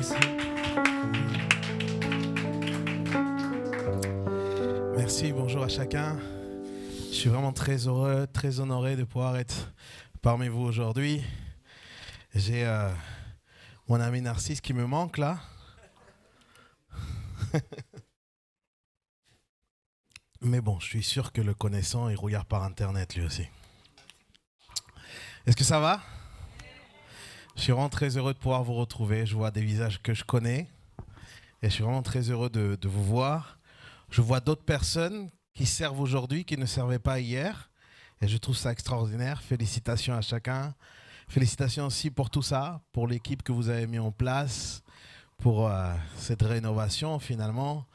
Merci. Merci, bonjour à chacun. Je suis vraiment très heureux, très honoré de pouvoir être parmi vous aujourd'hui. J'ai mon ami Narcisse qui me manque là. Mais bon, je suis sûr que le connaissant, il regarde par Internet lui aussi. Est-ce que ça va? Je suis vraiment très heureux de pouvoir vous retrouver. Je vois des visages que je connais. Et je suis vraiment très heureux de vous voir. Je vois d'autres personnes qui servent aujourd'hui, qui ne servaient pas hier. Et je trouve ça extraordinaire. Félicitations à chacun. Félicitations aussi pour tout ça, pour l'équipe que vous avez mis en place, pour cette rénovation finalement,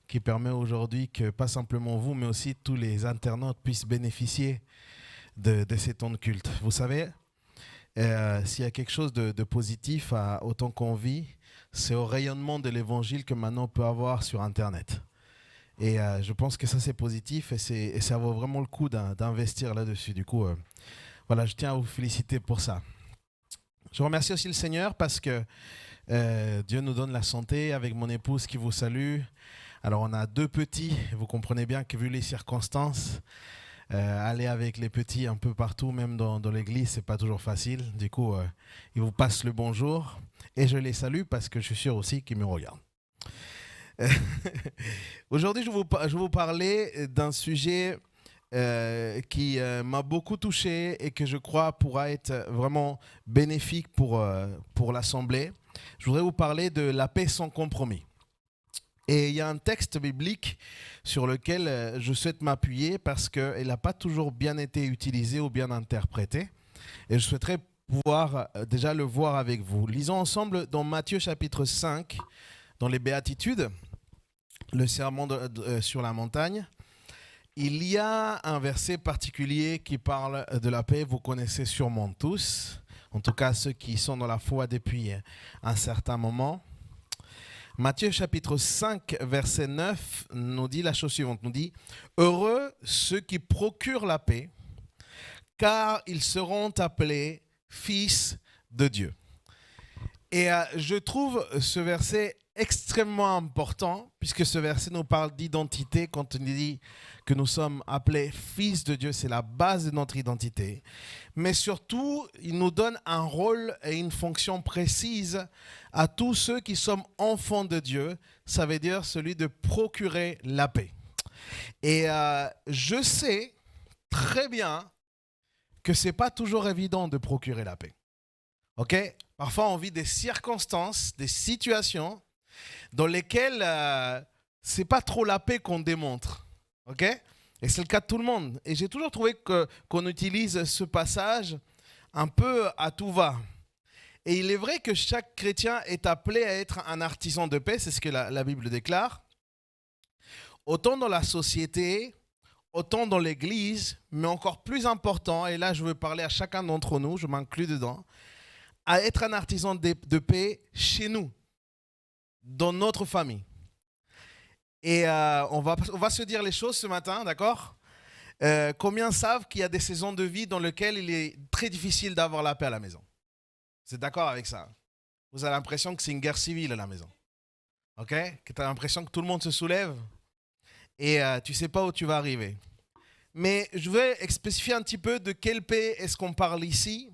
qui permet aujourd'hui que pas simplement vous, mais aussi tous les internautes puissent bénéficier de ces temps de culte. Vous savez, s'il y a quelque chose de positif au temps qu'on vit, c'est au rayonnement de l'évangile que maintenant on peut avoir sur Internet. Et je pense que ça c'est positif et ça vaut vraiment le coup d'investir là-dessus. Du coup, voilà, je tiens à vous féliciter pour ça. Je remercie aussi le Seigneur parce que Dieu nous donne la santé avec mon épouse qui vous salue. Alors on a 2 petits, vous comprenez bien que vu les circonstances, aller avec les petits un peu partout, même dans l'église, c'est pas toujours facile. Du coup, ils vous passent le bonjour et je les salue parce que je suis sûr aussi qu'ils me regardent. Aujourd'hui, je vais vous parler d'un sujet qui m'a beaucoup touché et que je crois pourra être vraiment bénéfique pour l'Assemblée. Je voudrais vous parler de la paix sans compromis. Et il y a un texte biblique sur lequel je souhaite m'appuyer parce qu'il n'a pas toujours bien été utilisé ou bien interprété. Et je souhaiterais pouvoir déjà le voir avec vous. Lisons ensemble dans Matthieu chapitre 5, dans les Béatitudes, le sermon sur la montagne. Il y a un verset particulier qui parle de la paix, vous connaissez sûrement tous, en tout cas ceux qui sont dans la foi depuis un certain moment. Matthieu chapitre 5, verset 9 nous dit la chose suivante, nous dit « Heureux ceux qui procurent la paix, car ils seront appelés fils de Dieu. » Et je trouve ce verset extrêmement important, puisque ce verset nous parle d'identité. Quand on dit que nous sommes appelés fils de Dieu, c'est la base de notre identité. Mais surtout, il nous donne un rôle et une fonction précise à tous ceux qui sommes enfants de Dieu. Ça veut dire celui de procurer la paix. Et je sais très bien que ce n'est pas toujours évident de procurer la paix. Ok? Parfois, on vit des circonstances, des situations dans lesquelles ce n'est pas trop la paix qu'on démontre. Ok? Et c'est le cas de tout le monde. Et j'ai toujours trouvé qu'on utilise ce passage un peu à tout va. Et il est vrai que chaque chrétien est appelé à être un artisan de paix, c'est ce que la Bible déclare. Autant dans la société, autant dans l'église, mais encore plus important, et là je veux parler à chacun d'entre nous, je m'inclus dedans, à être un artisan de paix chez nous, dans notre famille. Et on va se dire les choses ce matin, d'accord? Combien savent qu'il y a des saisons de vie dans lesquelles il est très difficile d'avoir la paix à la maison? Vous êtes d'accord avec ça? Vous avez l'impression que c'est une guerre civile à la maison. Ok? Que tu as l'impression que tout le monde se soulève et tu ne sais pas où tu vas arriver. Mais je vais spécifier un petit peu de quelle paix est-ce qu'on parle ici.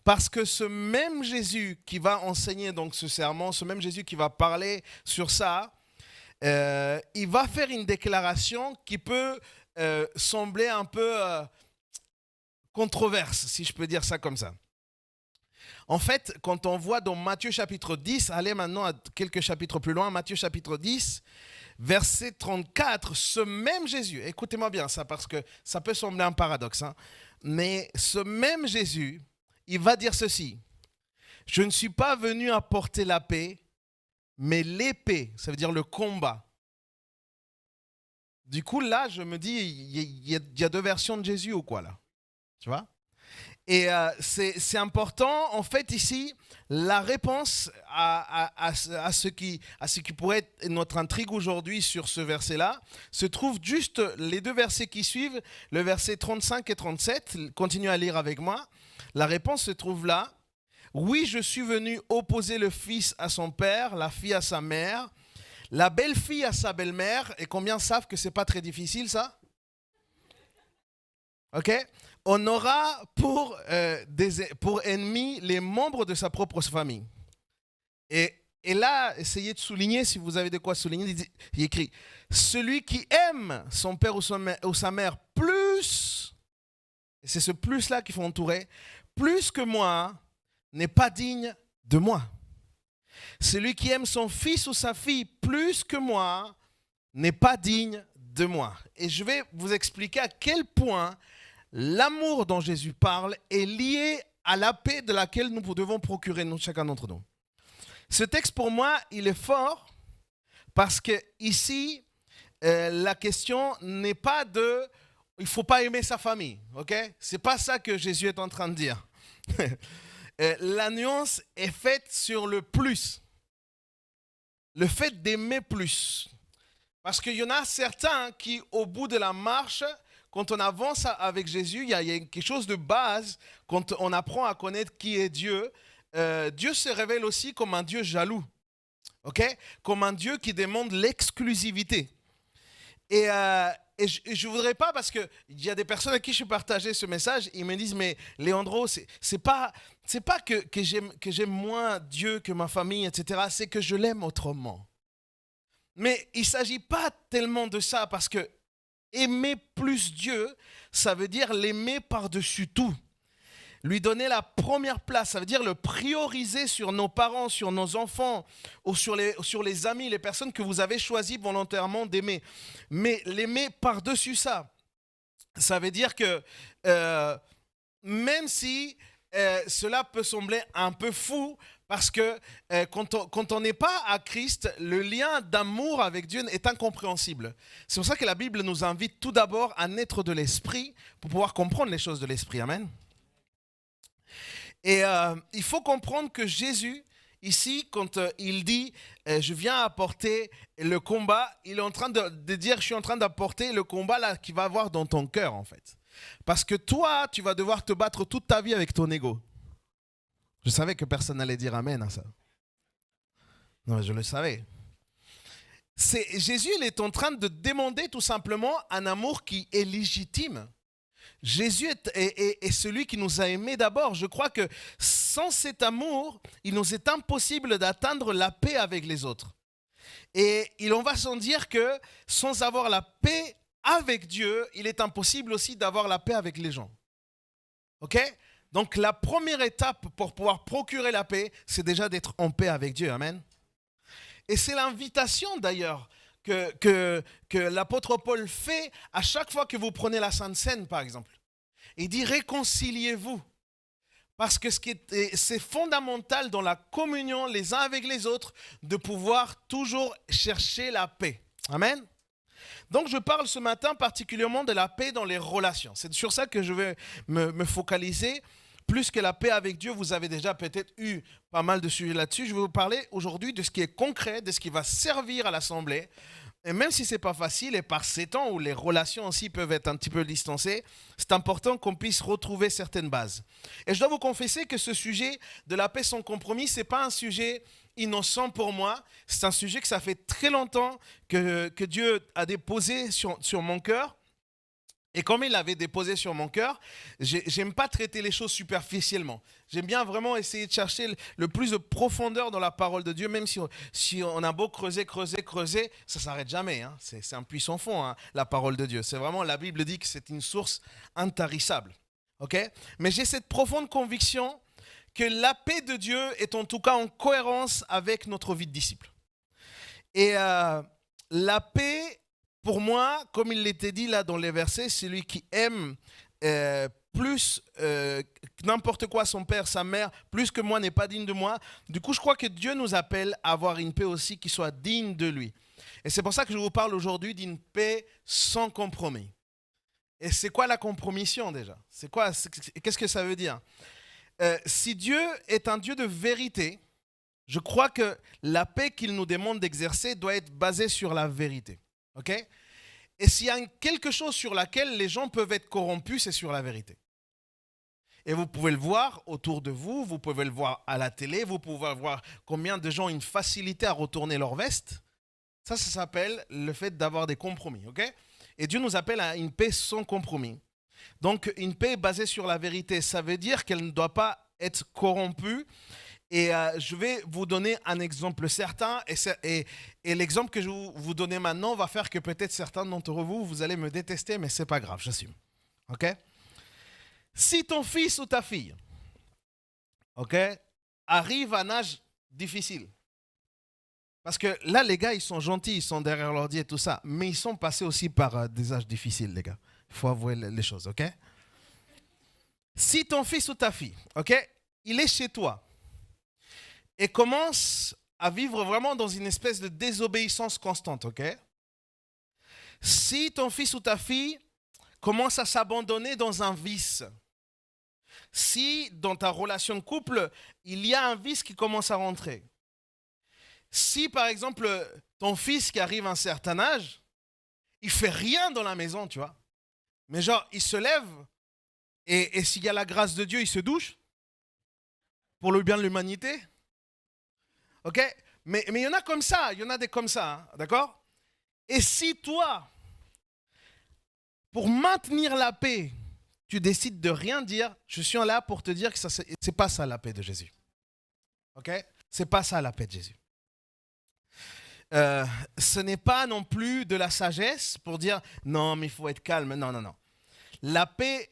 Parce que ce même Jésus qui va enseigner donc ce sermon, ce même Jésus qui va parler sur ça, il va faire une déclaration qui peut sembler un peu controverse, si je peux dire ça comme ça. En fait, quand on voit dans Matthieu chapitre 10, allez maintenant à quelques chapitres plus loin, Matthieu chapitre 10, verset 34, ce même Jésus, écoutez-moi bien ça parce que ça peut sembler un paradoxe, hein, mais ce même Jésus, il va dire ceci: je ne suis pas venu apporter la paix, mais l'épée, ça veut dire le combat. Du coup, là, je me dis, il y a 2 versions de Jésus ou quoi là? Tu vois? Et c'est important, en fait, ici, la réponse à ce qui pourrait être notre intrigue aujourd'hui sur ce verset-là, se trouve juste les 2 versets qui suivent, le verset 35 et 37. Continuez à lire avec moi. La réponse se trouve là. Oui, je suis venu opposer le fils à son père, la fille à sa mère, la belle-fille à sa belle-mère. Et combien savent que c'est pas très difficile ça? Ok? On aura pour ennemis les membres de sa propre famille. Et là, essayez de souligner, si vous avez de quoi souligner, il écrit, celui qui aime son père ou sa mère plus, et c'est ce plus-là qu'il faut entourer, plus que moi, n'est pas digne de moi. Celui qui aime son fils ou sa fille plus que moi, n'est pas digne de moi. Et je vais vous expliquer à quel point l'amour dont Jésus parle est lié à la paix de laquelle nous devons procurer chacun d'entre nous. Ce texte, pour moi, il est fort parce que ici, la question n'est pas de il ne faut pas aimer sa famille. Okay? Ce n'est pas ça que Jésus est en train de dire. La nuance est faite sur le plus. Le fait d'aimer plus. Parce qu'il y en a certains qui, au bout de la marche, quand on avance avec Jésus, il y a quelque chose de base. Quand on apprend à connaître qui est Dieu, Dieu se révèle aussi comme un Dieu jaloux, okay? Comme un Dieu qui demande l'exclusivité. Et je ne voudrais pas, parce qu'il y a des personnes à qui je partageais ce message, ils me disent, mais Léandro, c'est pas que j'aime moins Dieu que ma famille, etc. C'est que je l'aime autrement. Mais il ne s'agit pas tellement de ça, parce que aimer plus Dieu, ça veut dire l'aimer par-dessus tout. Lui donner la première place, ça veut dire le prioriser sur nos parents, sur nos enfants, ou sur les amis, les personnes que vous avez choisies volontairement d'aimer. Mais l'aimer par-dessus ça, ça veut dire que même si cela peut sembler un peu fou, parce que quand on n'est pas à Christ, le lien d'amour avec Dieu est incompréhensible. C'est pour ça que la Bible nous invite tout d'abord à naître de l'esprit pour pouvoir comprendre les choses de l'esprit. Amen. Et il faut comprendre que Jésus, ici, quand il dit « je viens apporter le combat », il est en train de dire « je suis en train d'apporter le combat là, qu'il va avoir dans ton cœur en fait ». Parce que toi, tu vas devoir te battre toute ta vie avec ton ego. Je savais que personne n'allait dire « amen » à ça. Non, je le savais. Jésus, il est en train de demander tout simplement un amour qui est légitime. Jésus est celui qui nous a aimés d'abord. Je crois que sans cet amour, il nous est impossible d'atteindre la paix avec les autres. Et il en va sans dire que sans avoir la paix avec Dieu, il est impossible aussi d'avoir la paix avec les gens. Ok? Donc la première étape pour pouvoir procurer la paix, c'est déjà d'être en paix avec Dieu. Amen. Et c'est l'invitation d'ailleurs que l'apôtre Paul fait à chaque fois que vous prenez la Sainte Seine, par exemple. Il dit réconciliez-vous. Parce que c'est fondamental dans la communion les uns avec les autres de pouvoir toujours chercher la paix. Amen. Donc je parle ce matin particulièrement de la paix dans les relations. C'est sur ça que je vais me focaliser. Plus que la paix avec Dieu, vous avez déjà peut-être eu pas mal de sujets là-dessus. Je vais vous parler aujourd'hui de ce qui est concret, de ce qui va servir à l'Assemblée. Et même si ce n'est pas facile, et par ces temps où les relations aussi peuvent être un petit peu distancées, c'est important qu'on puisse retrouver certaines bases. Et je dois vous confesser que ce sujet de la paix sans compromis, ce n'est pas un sujet innocent pour moi. C'est un sujet que ça fait très longtemps que Dieu a déposé sur mon cœur. Et comme il l'avait déposé sur mon cœur, j'aime pas traiter les choses superficiellement. J'aime bien vraiment essayer de chercher le plus de profondeur dans la parole de Dieu, même si on a beau creuser, ça ne s'arrête jamais. Hein. C'est un puits sans fond, hein, la parole de Dieu. C'est vraiment, la Bible dit que c'est une source intarissable. Okay? Mais j'ai cette profonde conviction que la paix de Dieu est en tout cas en cohérence avec notre vie de disciple. Et la paix... Pour moi, comme il l'était dit là dans les versets, celui qui aime plus n'importe quoi son père, sa mère, plus que moi n'est pas digne de moi. Du coup, je crois que Dieu nous appelle à avoir une paix aussi qui soit digne de lui. Et c'est pour ça que je vous parle aujourd'hui d'une paix sans compromis. Et c'est quoi la compromission déjà? Qu'est-ce que ça veut dire? Si Dieu est un Dieu de vérité, je crois que la paix qu'il nous demande d'exercer doit être basée sur la vérité. Okay? Et s'il y a quelque chose sur laquelle les gens peuvent être corrompus, c'est sur la vérité. Et vous pouvez le voir autour de vous, vous pouvez le voir à la télé, vous pouvez voir combien de gens ont une facilité à retourner leur veste. Ça s'appelle le fait d'avoir des compromis, ok? Et Dieu nous appelle à une paix sans compromis. Donc, une paix basée sur la vérité, ça veut dire qu'elle ne doit pas être corrompue. Et je vais vous donner un exemple certain. Et l'exemple que je vais vous donner maintenant va faire que peut-être certains d'entre vous, vous allez me détester, mais ce n'est pas grave, j'assume. Ok? Si ton fils ou ta fille, ok, arrive à un âge difficile, parce que là, les gars, ils sont gentils, ils sont derrière l'ordi et tout ça, mais ils sont passés aussi par des âges difficiles, les gars. Il faut avouer les choses, ok? Si ton fils ou ta fille, ok, il est chez toi et commence à vivre vraiment dans une espèce de désobéissance constante, ok? Si ton fils ou ta fille commence à s'abandonner dans un vice, si dans ta relation de couple, il y a un vice qui commence à rentrer, si par exemple ton fils qui arrive à un certain âge, il fait rien dans la maison, tu vois, mais genre il se lève et s'il y a la grâce de Dieu, il se douche pour le bien de l'humanité. Ok? Mais il y en a comme ça, il y en a des comme ça, hein, d'accord? Et si toi, pour maintenir la paix, tu décides de rien dire, je suis là pour te dire que c'est pas ça la paix de Jésus. Ok? C'est pas ça la paix de Jésus. Ce n'est pas non plus de la sagesse pour dire non mais il faut être calme. Non, non, non. La paix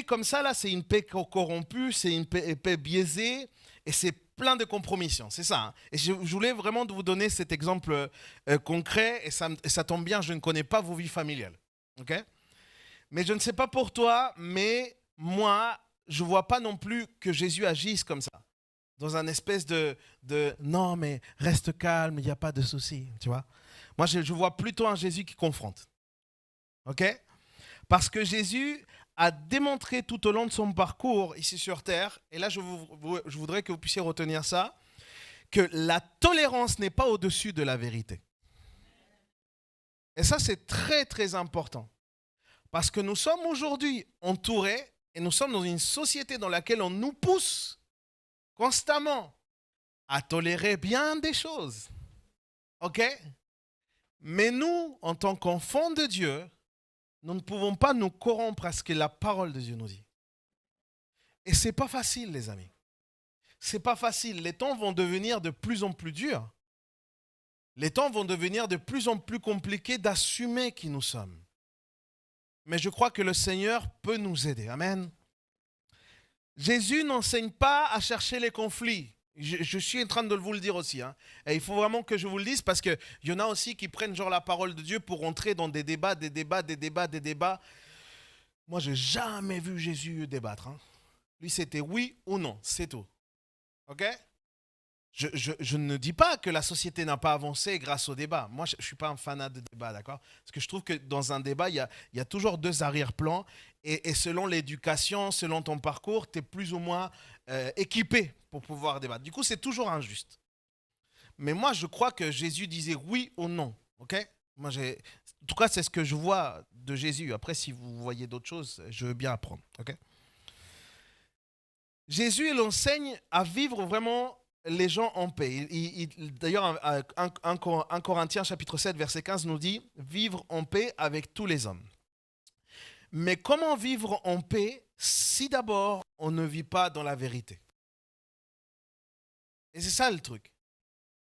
comme ça là, c'est une paix corrompue, c'est une paix biaisée et c'est plein de compromissions. C'est ça. Hein. Et je voulais vraiment vous donner cet exemple concret et ça tombe bien, je ne connais pas vos vies familiales. Ok? Mais je ne sais pas pour toi, mais moi, je ne vois pas non plus que Jésus agisse comme ça. Dans un espèce de non, mais reste calme, il n'y a pas de souci, tu vois. Moi, je vois plutôt un Jésus qui confronte. Ok? Parce que Jésus a démontré tout au long de son parcours ici sur terre, et là, je voudrais que vous puissiez retenir ça, que la tolérance n'est pas au-dessus de la vérité. Et ça, c'est très, très important. Parce que nous sommes aujourd'hui entourés, et nous sommes dans une société dans laquelle on nous pousse constamment à tolérer bien des choses. Ok? Mais nous, en tant qu'enfants de Dieu, nous ne pouvons pas nous corrompre à ce que la parole de Dieu nous dit. Et ce n'est pas facile, les amis. Ce n'est pas facile. Les temps vont devenir de plus en plus durs. Les temps vont devenir de plus en plus compliqués d'assumer qui nous sommes. Mais je crois que le Seigneur peut nous aider. Amen. Jésus n'enseigne pas à chercher les conflits. Je suis en train de vous le dire aussi. Hein. Et il faut vraiment que je vous le dise parce qu'il y en a aussi qui prennent genre la parole de Dieu pour entrer dans des débats. Moi, je n'ai jamais vu Jésus débattre. Hein. Lui, c'était oui ou non, c'est tout. Ok? Je ne dis pas que la société n'a pas avancé grâce au débat. Moi, je ne suis pas un fanat de débat, d'accord? Parce que je trouve que dans un débat, il y a toujours deux arrière-plans. Et selon l'éducation, selon ton parcours, tu es plus ou moins équipé pour pouvoir débattre. Du coup, c'est toujours injuste. Mais moi, je crois que Jésus disait oui ou non. Ok? Moi, en tout cas, c'est ce que je vois de Jésus. Après, si vous voyez d'autres choses, je veux bien apprendre. Ok? Jésus, il enseigne à vivre vraiment les gens en paix. D'ailleurs, 1 Corinthiens chapitre 7, verset 15 nous dit « Vivre en paix avec tous les hommes ». Mais comment vivre en paix si d'abord on ne vit pas dans la vérité? Et c'est ça le truc.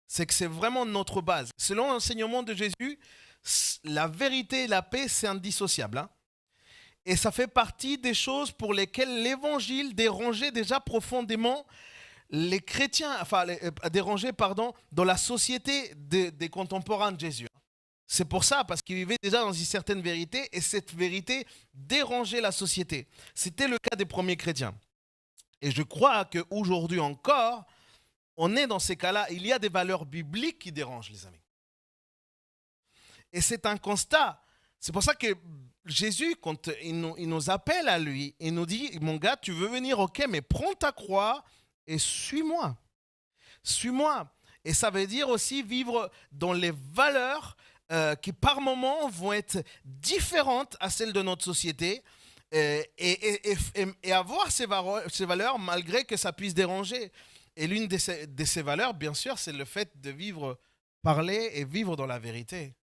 C'est que c'est vraiment notre base. Selon l'enseignement de Jésus, la vérité et la paix, c'est indissociable. Hein? Et ça fait partie des choses pour lesquelles l'évangile dérangeait déjà profondément les chrétiens, dérangeait, dans la société des contemporains de Jésus. C'est pour ça, parce qu'ils vivaient déjà dans une certaine vérité, et cette vérité dérangeait la société. C'était le cas des premiers chrétiens. Et je crois qu'aujourd'hui encore, on est dans ces cas-là. Il y a des valeurs bibliques qui dérangent, les amis. Et c'est un constat. C'est pour ça que Jésus, quand il nous appelle à lui, il nous dit, mon gars, tu veux venir, ok, mais prends ta croix et suis-moi. Suis-moi. Et ça veut dire aussi vivre dans les valeurs qui par moments vont être différentes à celles de notre société et avoir ces valeurs malgré que ça puisse déranger. Et l'une de ces valeurs, bien sûr, c'est le fait de vivre, parler et vivre dans la vérité.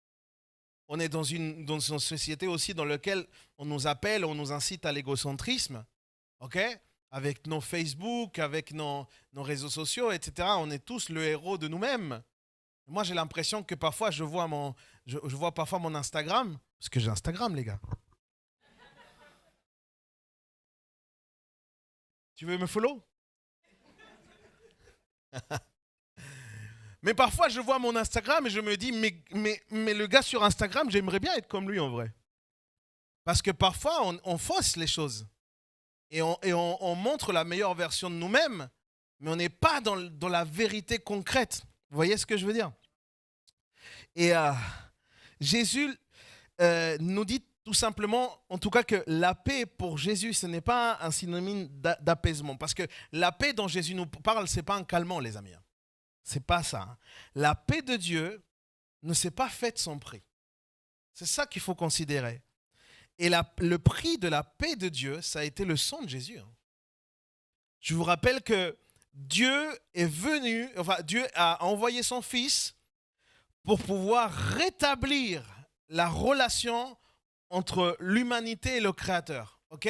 On est dans une société aussi dans laquelle on nous appelle, on nous incite à l'égocentrisme, ok? Avec nos Facebook, avec nos réseaux sociaux, etc. On est tous le héros de nous-mêmes. Moi, j'ai l'impression que parfois, je vois parfois mon Instagram, parce que j'ai Instagram, les gars. Tu veux me follow? Mais parfois, je vois mon Instagram et je me dis, mais le gars sur Instagram, j'aimerais bien être comme lui en vrai. Parce que parfois, on fausse les choses. Et on montre la meilleure version de nous-mêmes, mais on n'est pas dans la vérité concrète. Vous voyez ce que je veux dire? Et Jésus nous dit tout simplement, en tout cas, que la paix pour Jésus, ce n'est pas un synonyme d'apaisement. Parce que la paix dont Jésus nous parle, ce n'est pas un calmant, les amis. C'est pas ça. La paix de Dieu ne s'est pas faite sans prix. C'est ça qu'il faut considérer. Et le prix de la paix de Dieu, ça a été le sang de Jésus. Je vous rappelle que Dieu a envoyé son Fils pour pouvoir rétablir la relation entre l'humanité et le Créateur. Ok ?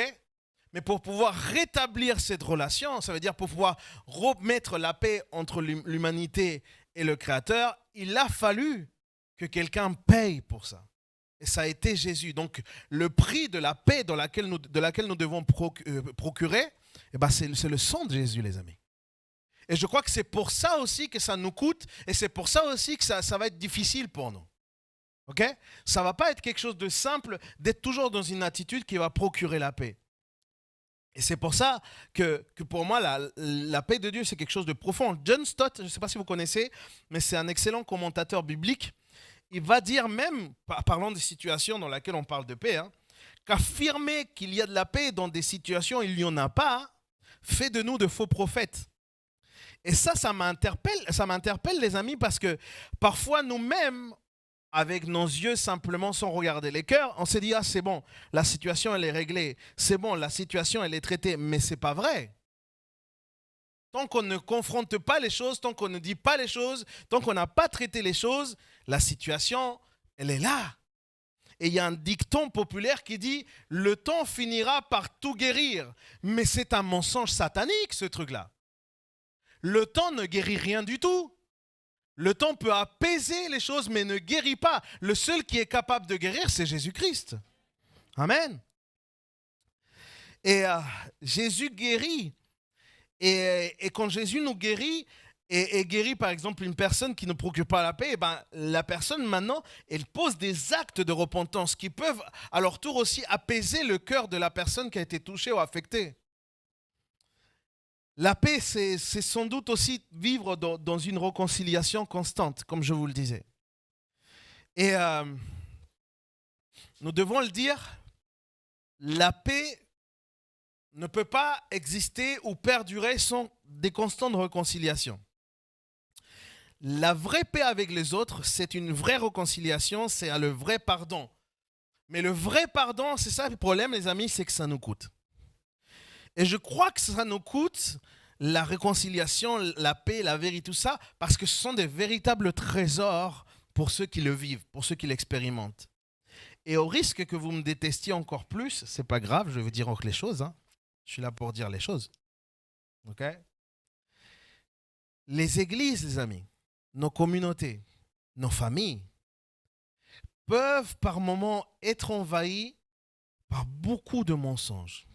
Mais pour pouvoir rétablir cette relation, ça veut dire pour pouvoir remettre la paix entre l'humanité et le Créateur, il a fallu que quelqu'un paye pour ça. Et ça a été Jésus. Donc le prix de la paix de laquelle nous devons procurer, eh ben, c'est le sang de Jésus, les amis. Et je crois que c'est pour ça aussi que ça nous coûte, et c'est pour ça aussi que ça va être difficile pour nous. Ok ? Ça ne va pas être quelque chose de simple d'être toujours dans une attitude qui va procurer la paix. Et c'est pour ça que pour moi, la paix de Dieu, c'est quelque chose de profond. John Stott, je ne sais pas si vous connaissez, mais c'est un excellent commentateur biblique. Il va dire même, parlant des situations dans lesquelles on parle de paix, qu'affirmer qu'il y a de la paix dans des situations où il n'y en a pas, fait de nous de faux prophètes. Et ça m'interpelle les amis, parce que parfois nous-mêmes, avec nos yeux simplement sans regarder les cœurs, on se dit, ah c'est bon, la situation elle est réglée, c'est bon, la situation elle est traitée, mais c'est pas vrai. Tant qu'on ne confronte pas les choses, tant qu'on ne dit pas les choses, tant qu'on n'a pas traité les choses, la situation elle est là. Et il y a un dicton populaire qui dit, le temps finira par tout guérir, mais c'est un mensonge satanique ce truc-là. Le temps ne guérit rien du tout. Le temps peut apaiser les choses, mais ne guérit pas. Le seul qui est capable de guérir, c'est Jésus-Christ. Amen. Et Jésus guérit. Et quand Jésus nous guérit, et guérit par exemple une personne qui ne procure pas la paix, ben, la personne maintenant, elle pose des actes de repentance qui peuvent à leur tour aussi apaiser le cœur de la personne qui a été touchée ou affectée. La paix, c'est sans doute aussi vivre dans une réconciliation constante, comme je vous le disais. Et nous devons le dire, la paix ne peut pas exister ou perdurer sans des constantes réconciliations. La vraie paix avec les autres, c'est une vraie réconciliation, c'est le vrai pardon. Mais le vrai pardon, c'est ça le problème, les amis, c'est que ça nous coûte. Et je crois que ça nous coûte la réconciliation, la paix, la vérité, tout ça, parce que ce sont des véritables trésors pour ceux qui le vivent, pour ceux qui l'expérimentent. Et au risque que vous me détestiez encore plus, c'est pas grave, je vais dire les choses. Je suis là pour dire les choses. Ok ? Les églises, les amis, nos communautés, nos familles, peuvent par moments être envahies par beaucoup de mensonges,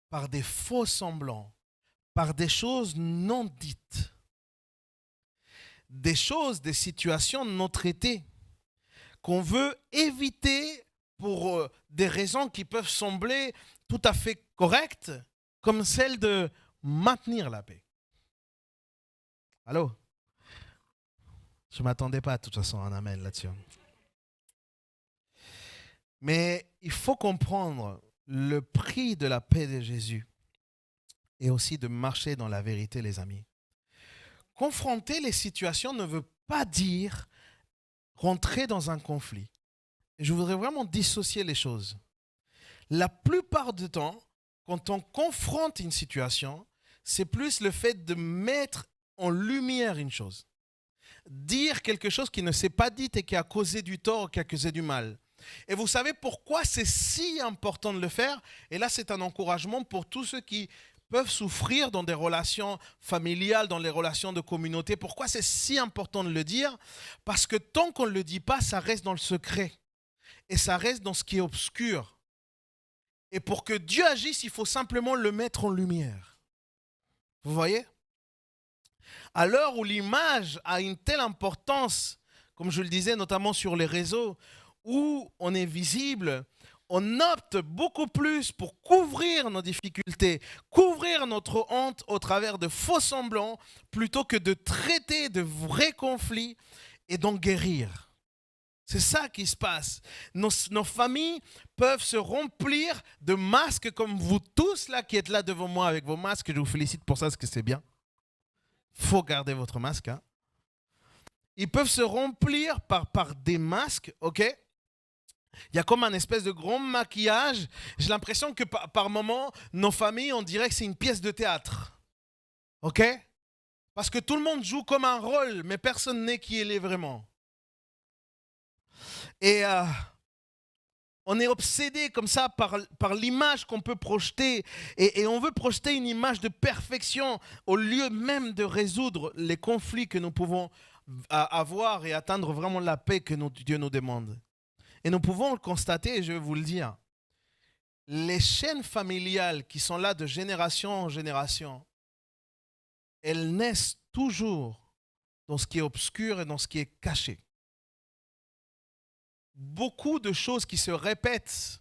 par des faux semblants, par des choses non dites, des situations non traitées, qu'on veut éviter pour des raisons qui peuvent sembler tout à fait correctes, comme celle de maintenir la paix. Allô? Je ne m'attendais pas de toute façon à un amen là-dessus. Mais il faut comprendre le prix de la paix de Jésus et aussi de marcher dans la vérité, les amis. Confronter les situations ne veut pas dire rentrer dans un conflit. Et je voudrais vraiment dissocier les choses. La plupart du temps, quand on confronte une situation, c'est plus le fait de mettre en lumière une chose. Dire quelque chose qui ne s'est pas dit et qui a causé du tort, qui a causé du mal. Et vous savez pourquoi c'est si important de le faire? Et là, c'est un encouragement pour tous ceux qui peuvent souffrir dans des relations familiales, dans les relations de communauté. Pourquoi c'est si important de le dire? Parce que tant qu'on ne le dit pas, ça reste dans le secret. Et ça reste dans ce qui est obscur. Et pour que Dieu agisse, il faut simplement le mettre en lumière. Vous voyez? À l'heure où l'image a une telle importance, comme je le disais, notamment sur les réseaux, où on est visible, on opte beaucoup plus pour couvrir nos difficultés, couvrir notre honte au travers de faux semblants, plutôt que de traiter de vrais conflits et d'en guérir. C'est ça qui se passe. Nos familles peuvent se remplir de masques comme vous tous là qui êtes là devant moi avec vos masques. Je vous félicite pour ça parce que c'est bien. Il faut garder votre masque. Hein. Ils peuvent se remplir par des masques, ok? Il y a comme un espèce de grand maquillage. J'ai l'impression que par moment, nos familles, on dirait que c'est une pièce de théâtre. Ok? Parce que tout le monde joue comme un rôle, mais personne n'est qui il est vraiment. Et on est obsédé comme ça par l'image qu'on peut projeter. Et on veut projeter une image de perfection au lieu même de résoudre les conflits que nous pouvons avoir et atteindre vraiment la paix que Dieu nous demande. Et nous pouvons le constater, et je vais vous le dire, les chaînes familiales qui sont là de génération en génération, elles naissent toujours dans ce qui est obscur et dans ce qui est caché. Beaucoup de choses qui se répètent.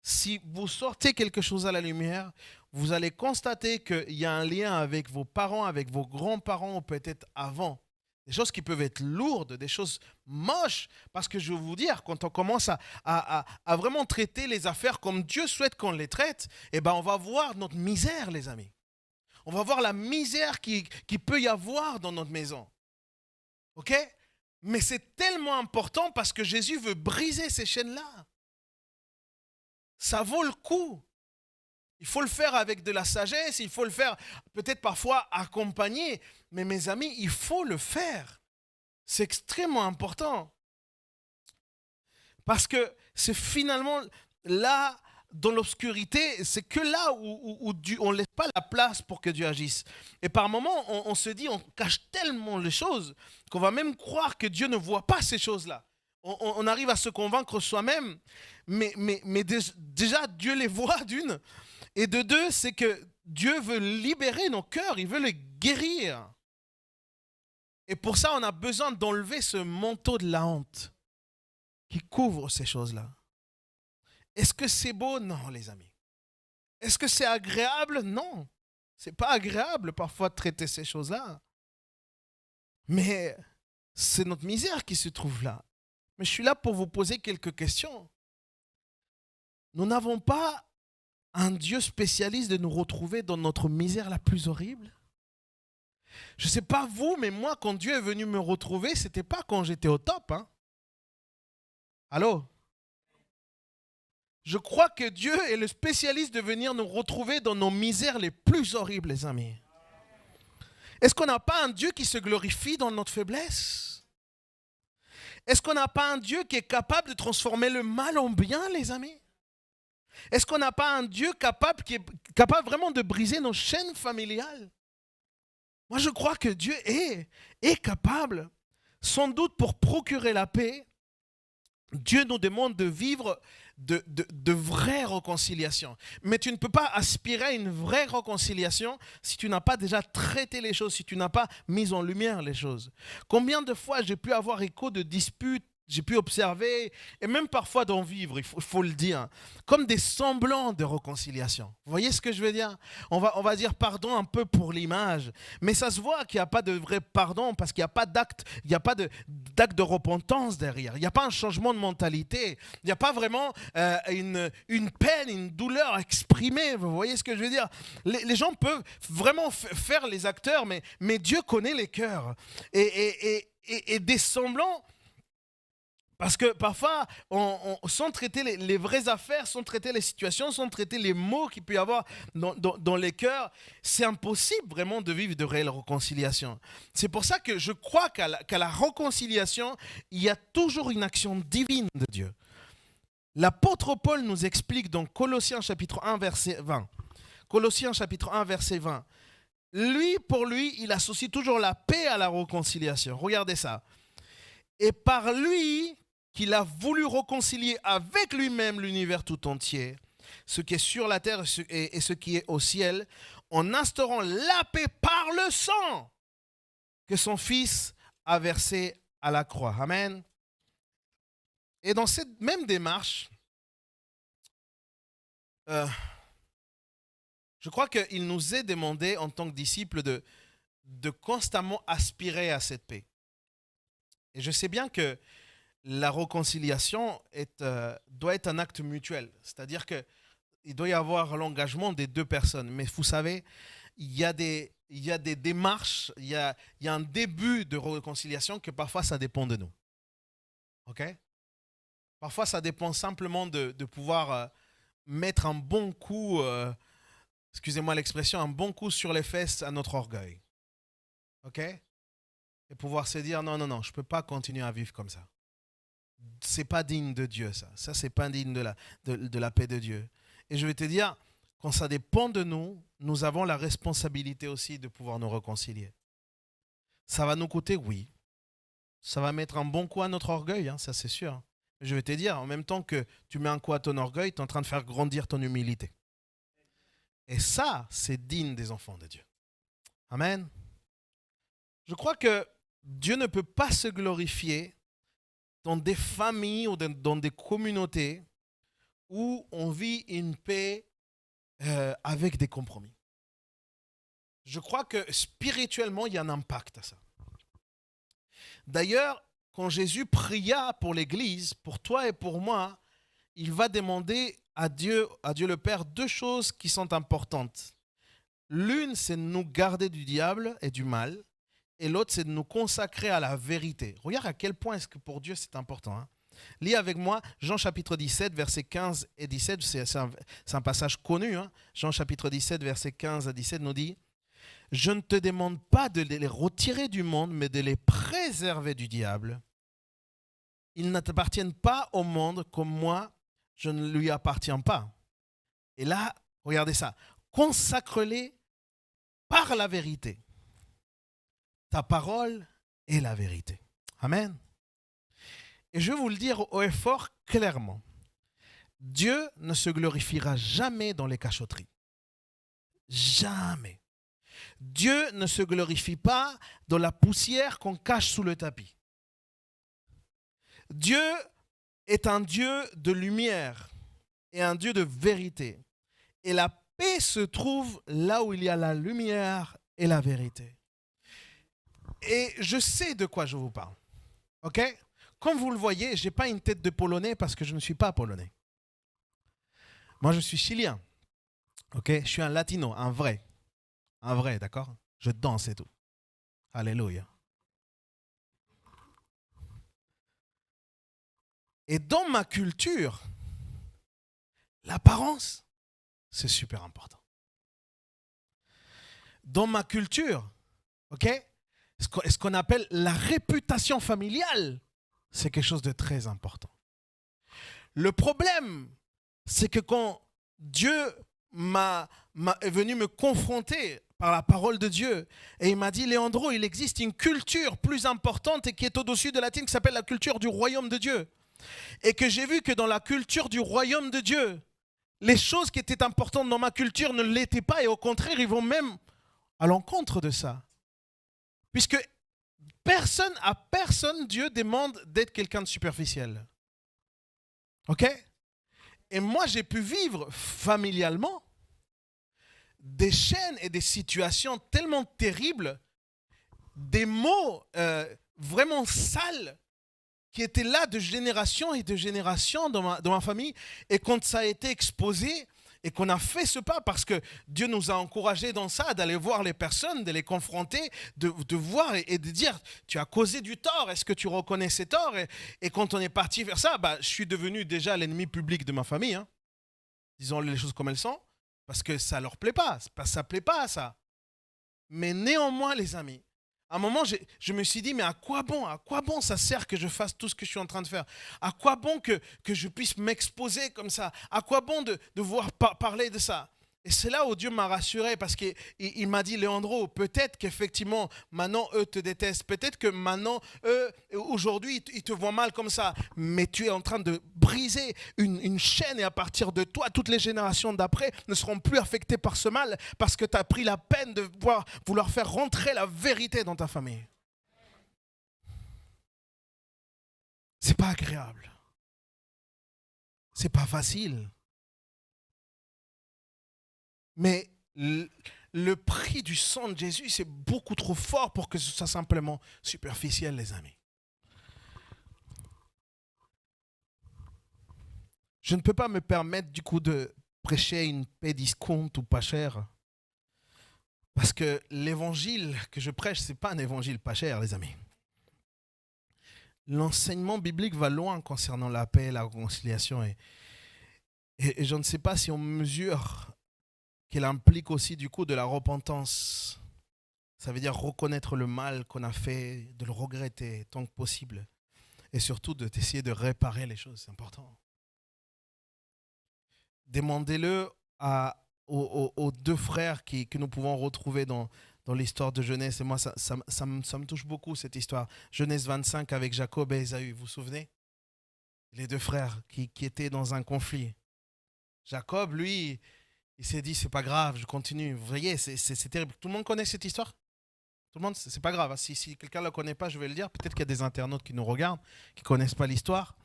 Si vous sortez quelque chose à la lumière, vous allez constater qu'il y a un lien avec vos parents, avec vos grands-parents, ou peut-être avant. Des choses qui peuvent être lourdes, des choses moches. Parce que je vais vous dire, quand on commence à vraiment traiter les affaires comme Dieu souhaite qu'on les traite, eh ben on va voir notre misère, les amis. On va voir la misère qui peut y avoir dans notre maison. OK? Mais c'est tellement important parce que Jésus veut briser ces chaînes-là. Ça vaut le coup. Il faut le faire avec de la sagesse, il faut le faire peut-être parfois accompagné. Mais mes amis, il faut le faire. C'est extrêmement important. Parce que c'est finalement là, dans l'obscurité, c'est que là où on ne laisse pas la place pour que Dieu agisse. Et par moments, on se dit, on cache tellement les choses qu'on va même croire que Dieu ne voit pas ces choses-là. On arrive à se convaincre soi-même, mais déjà, Dieu les voit d'une. Et de deux, c'est que Dieu veut libérer nos cœurs, il veut les guérir. Et pour ça, on a besoin d'enlever ce manteau de la honte qui couvre ces choses-là. Est-ce que c'est beau? Non, les amis. Est-ce que c'est agréable? Non. C'est pas agréable parfois de traiter ces choses-là. Mais c'est notre misère qui se trouve là. Mais je suis là pour vous poser quelques questions. Nous n'avons pas un Dieu spécialiste de nous retrouver dans notre misère la plus horrible? Je ne sais pas vous, mais moi, quand Dieu est venu me retrouver, ce n'était pas quand j'étais au top. Hein? Allô? Je crois que Dieu est le spécialiste de venir nous retrouver dans nos misères les plus horribles, les amis. Est-ce qu'on n'a pas un Dieu qui se glorifie dans notre faiblesse? Est-ce qu'on n'a pas un Dieu qui est capable de transformer le mal en bien, les amis? Est-ce qu'on n'a pas un Dieu qui est capable vraiment de briser nos chaînes familiales? Moi, je crois que Dieu est capable, sans doute pour procurer la paix. Dieu nous demande de vivre de vraies réconciliations. Mais tu ne peux pas aspirer à une vraie réconciliation si tu n'as pas déjà traité les choses, si tu n'as pas mis en lumière les choses. Combien de fois j'ai pu avoir écho de disputes, j'ai pu observer, et même parfois d'en vivre, il faut le dire, comme des semblants de réconciliation. Vous voyez ce que je veux dire? On va dire pardon un peu pour l'image, mais ça se voit qu'il n'y a pas de vrai pardon parce qu'il n'y a pas d'acte, il n'y a pas d'acte de repentance derrière. Il n'y a pas un changement de mentalité. Il n'y a pas vraiment une peine, une douleur exprimée. Vous voyez ce que je veux dire? Les gens peuvent vraiment faire les acteurs, mais Dieu connaît les cœurs. Et des semblants, Parce que parfois, sans traiter les vraies affaires, sans traiter les situations, sans traiter les mots qu'il peut y avoir dans les cœurs, c'est impossible vraiment de vivre de réelle réconciliation. C'est pour ça que je crois qu'à la réconciliation, il y a toujours une action divine de Dieu. L'apôtre Paul nous explique dans Colossiens chapitre 1, verset 20. Colossiens chapitre 1, verset 20. Pour lui, il associe toujours la paix à la réconciliation. Regardez ça. Et par lui, qu'il a voulu réconcilier avec lui-même l'univers tout entier, ce qui est sur la terre et ce qui est au ciel, en instaurant la paix par le sang que son Fils a versé à la croix. Amen. Et dans cette même démarche, je crois qu'il nous est demandé en tant que disciples de constamment aspirer à cette paix. Et je sais bien que la réconciliation doit être un acte mutuel. C'est-à-dire qu'il doit y avoir l'engagement des deux personnes. Mais vous savez, il y a des démarches, il y a un début de réconciliation que parfois ça dépend de nous. OK? Parfois ça dépend simplement de pouvoir mettre un bon coup, excusez-moi l'expression, un bon coup sur les fesses à notre orgueil. OK? Et pouvoir se dire non, je ne peux pas continuer à vivre comme ça. C'est pas digne de Dieu, ça. Ça, c'est pas digne de la paix de Dieu. Et je vais te dire, quand ça dépend de nous, nous avons la responsabilité aussi de pouvoir nous réconcilier. Ça va nous coûter, oui. Ça va mettre un bon coup à notre orgueil, hein, ça c'est sûr. Mais je vais te dire, en même temps que tu mets un coup à ton orgueil, tu es en train de faire grandir ton humilité. Et ça, c'est digne des enfants de Dieu. Amen. Je crois que Dieu ne peut pas se glorifier dans des familles ou dans des communautés où on vit une paix avec des compromis. Je crois que spirituellement, il y a un impact à ça. D'ailleurs, quand Jésus pria pour l'Église, pour toi et pour moi, il va demander à Dieu le Père, deux choses qui sont importantes. L'une, c'est de nous garder du diable et du mal. Et l'autre, c'est de nous consacrer à la vérité. Regarde à quel point est-ce que pour Dieu, c'est important. Hein? Lis avec moi Jean chapitre 17, versets 15 et 17. C'est un passage connu. Hein? Jean chapitre 17, versets 15 à 17 nous dit « Je ne te demande pas de les retirer du monde, mais de les préserver du diable. Ils ne t'appartiennent pas au monde comme moi, je ne lui appartiens pas. » Et là, regardez ça. « Consacre-les par la vérité. Ta parole est la vérité. » Amen. Et je vais vous le dire haut et fort clairement. Dieu ne se glorifiera jamais dans les cachotteries. Jamais. Dieu ne se glorifie pas dans la poussière qu'on cache sous le tapis. Dieu est un Dieu de lumière et un Dieu de vérité. Et la paix se trouve là où il y a la lumière et la vérité. Et je sais de quoi je vous parle. OK? Comme vous le voyez, je n'ai pas une tête de Polonais parce que je ne suis pas polonais. Moi, je suis chilien. OK? Je suis un latino, un vrai. Un vrai, d'accord? Je danse et tout. Alléluia. Et dans ma culture, l'apparence, c'est super important. Dans ma culture, OK? Ce qu'on appelle la réputation familiale, c'est quelque chose de très important. Le problème, c'est que quand Dieu est venu me confronter par la parole de Dieu, et il m'a dit, Léandro, il existe une culture plus importante et qui est au-dessus de la tienne, qui s'appelle la culture du royaume de Dieu. Et que j'ai vu que dans la culture du royaume de Dieu, les choses qui étaient importantes dans ma culture ne l'étaient pas, et au contraire, ils vont même à l'encontre de ça. Puisque personne, Dieu demande d'être quelqu'un de superficiel. OK? Et moi, j'ai pu vivre familialement des chaînes et des situations tellement terribles, des mots vraiment sales qui étaient là de génération et de génération dans ma famille. Et quand ça a été exposé, Et qu'on a fait ce pas parce que Dieu nous a encouragés dans ça, d'aller voir les personnes, de les confronter, de voir et de dire, tu as causé du tort, est-ce que tu reconnais ces torts et quand on est parti vers ça, je suis devenu déjà l'ennemi public de ma famille. Hein. Disons les choses comme elles sont, parce que ça ne leur plaît pas, ça ne plaît pas à ça. Mais néanmoins, les amis, à un moment, je me suis dit, mais à quoi bon ça sert que je fasse tout ce que je suis en train de faire? À quoi bon que je puisse m'exposer comme ça? À quoi bon de voir parler de ça? Et c'est là où Dieu m'a rassuré parce qu'il m'a dit, Léandro, peut-être qu'effectivement, maintenant, eux te détestent. Peut-être que maintenant, eux, aujourd'hui, ils te voient mal comme ça. Mais tu es en train de briser une chaîne et à partir de toi, toutes les générations d'après ne seront plus affectées par ce mal parce que tu as pris la peine de vouloir faire rentrer la vérité dans ta famille. C'est pas agréable. C'est pas facile. Mais le prix du sang de Jésus, c'est beaucoup trop fort pour que ce soit simplement superficiel, les amis. Je ne peux pas me permettre du coup de prêcher une paix discount ou pas chère. Parce que l'évangile que je prêche, ce n'est pas un évangile pas cher, les amis. L'enseignement biblique va loin concernant la paix, la réconciliation. Et je ne sais pas si on mesure qu'elle implique aussi du coup de la repentance. Ça veut dire reconnaître le mal qu'on a fait, de le regretter tant que possible. Et surtout d'essayer de réparer les choses, c'est important. Demandez-le aux deux frères que nous pouvons retrouver dans l'histoire de Genèse. Et moi, ça me touche beaucoup cette histoire. Genèse 25 avec Jacob et Ésaü, vous vous souvenez? Les deux frères qui étaient dans un conflit. Jacob, lui, il s'est dit, c'est pas grave, je continue. Vous voyez, c'est terrible. Tout le monde connaît cette histoire? Tout le monde, c'est pas grave. Si quelqu'un ne la connaît pas, je vais le dire. Peut-être qu'il y a des internautes qui nous regardent, qui ne connaissent pas l'histoire.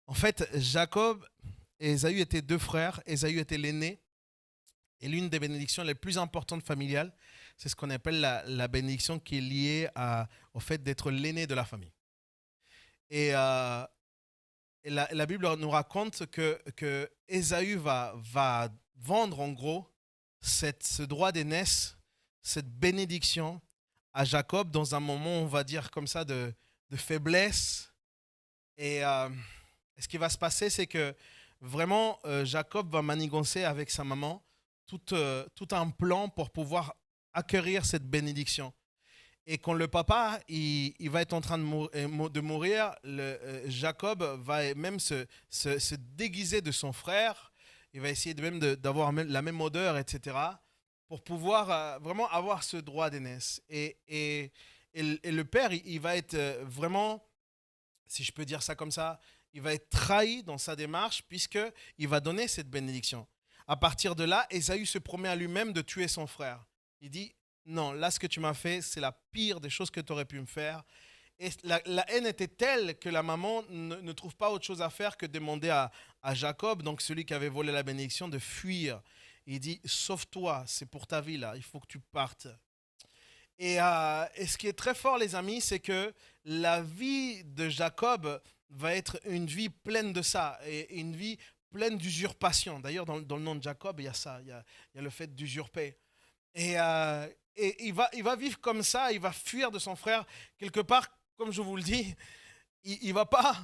En fait, Jacob et Ésaü étaient deux frères. Ésaü était l'aîné. Et l'une des bénédictions les plus importantes familiales, c'est ce qu'on appelle la bénédiction qui est liée au fait d'être l'aîné de la famille. Et la Bible nous raconte que Ésaü va vendre en gros ce droit d'aînesse, cette bénédiction à Jacob dans un moment, on va dire comme ça, de faiblesse. Et ce qui va se passer, c'est que vraiment, Jacob va manigancer avec sa maman tout un plan pour pouvoir acquérir cette bénédiction. Et quand le papa il va être en train de mourir, Jacob va même se déguiser de son frère. Il va essayer d'avoir la même odeur, etc. pour pouvoir vraiment avoir ce droit d'aînesse. Et le père, il va être vraiment, si je peux dire ça comme ça, il va être trahi dans sa démarche puisqu'il va donner cette bénédiction. À partir de là, Ésaü se promet à lui-même de tuer son frère. Il dit, non, là, ce que tu m'as fait, c'est la pire des choses que tu aurais pu me faire. Et la haine était telle que la maman ne trouve pas autre chose à faire que demander à Jacob, donc celui qui avait volé la bénédiction, de fuir. Il dit, sauve-toi, c'est pour ta vie là, il faut que tu partes. Et ce qui est très fort, les amis, c'est que la vie de Jacob va être une vie pleine de ça, et une vie pleine d'usurpation. D'ailleurs, dans le nom de Jacob, il y a ça, il y a le fait d'usurper. Et il va vivre comme ça, il va fuir de son frère. Quelque part, comme je vous le dis, il ne va pas